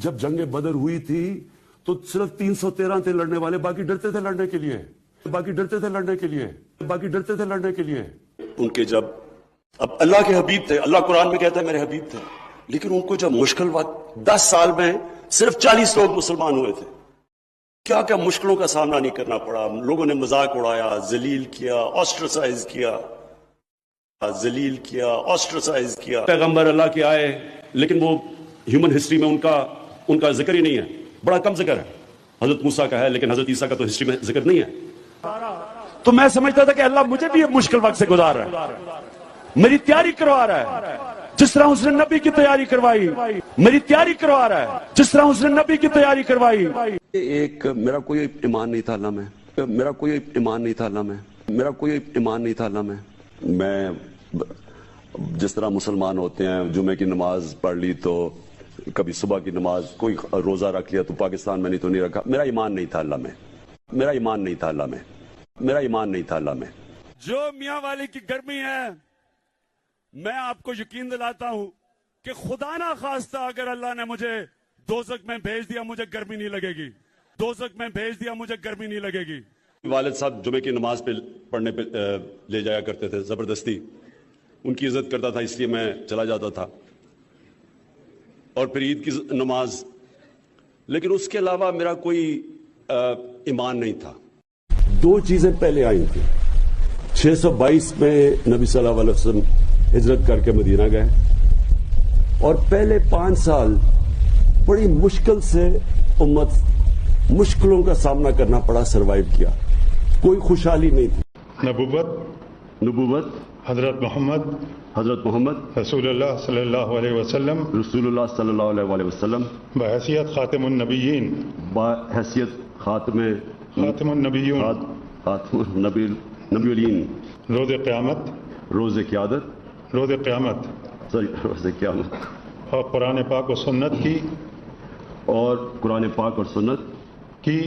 جب جنگ بدر ہوئی تھی تو صرف 313 تھے لڑنے والے، باقی ڈرتے تھے لڑنے کے لیے، باقی ڈرتے تھے لڑنے کے لیے، باقی ڈرتے تھے لڑنے کے لیے۔ ان کے جب اب اللہ کے حبیب تھے، اللہ قرآن میں کہتا ہے میرے حبیب تھے، لیکن ان کو جب مشکل وقت 10 سال میں صرف 40 لوگ مسلمان ہوئے تھے، کیا کیا مشکلوں کا سامنا نہیں کرنا پڑا، لوگوں نے مذاق اڑایا، ذلیل کیا، آسٹرسائز کیا، ذلیل کیا، آسٹرسائز کیا۔ پیغمبر اللہ کے آئے لیکن وہ ہیومن ہسٹری میں ان کا ذکر ہی نہیں ہے، بڑا کم ذکر ہے۔ حضرت موسیٰ کا ہے لیکن حضرت عیسیٰ کا تو ہسٹری میں ذکر نہیں ہے۔ تو میں سمجھتا تھا کہ اللہ مجھے بھی ایک مشکل وقت سے گزار رہا ہے، میری تیاری کروا رہا ہے، جس طرح اس نے نبی کی تیاری کروائی، میری تیاری کروا رہا ہے جس طرح اس نے نبی کی تیاری کروائی۔ ایک میرا کوئی ایمان نہیں تھا اللہ میں، میرا کوئی ایمان نہیں تھا اللہ میں، میرا کوئی ایمان نہیں تھا اللہ میں۔ میں جس طرح مسلمان ہوتے ہیں، جمعے کی نماز پڑھ لی تو کبھی صبح کی نماز، کوئی روزہ رکھ لیا تو پاکستان میں نہیں تو نہیں رکھا، میرا ایمان نہیں تھا اللہ میں، میرا ایمان نہیں تھا اللہ میں، میرا ایمان نہیں تھا اللہ میں۔ جو میاں والی کی گرمی ہے، میں آپ کو یقین دلاتا ہوں کہ خدا نہ خواستہ اگر اللہ نے مجھے دوزخ میں بھیج دیا مجھے گرمی نہیں لگے گی، دوزخ میں بھیج دیا مجھے گرمی نہیں لگے گی۔ والد صاحب جمعے کی نماز پڑھنے پہ لے جایا کرتے تھے زبردستی، ان کی عزت کرتا تھا اس لیے میں چلا جاتا تھا، اور پھر عید کی نماز، لیکن اس کے علاوہ میرا کوئی ایمان نہیں تھا۔ دو چیزیں پہلے آئی تھیں، 622 میں نبی صلی اللہ علیہ وسلم ہجرت کر کے مدینہ گئے، اور پہلے 5 سال بڑی مشکل سے امت مشکلوں کا سامنا کرنا پڑا، سروائیو کیا، کوئی خوشحالی نہیں تھی۔ نبوت حضرت محمد رسول اللہ صلی اللہ علیہ وسلم رسول اللہ صلی اللہ علیہ وسلم بحیثیت خاتم النبیین، بحیثیت خاتم النبیون، نبی الین، روز قیامت، روز قیامت اور قرآن پاک و سنت کی اور قرآن پاک اور سنت کی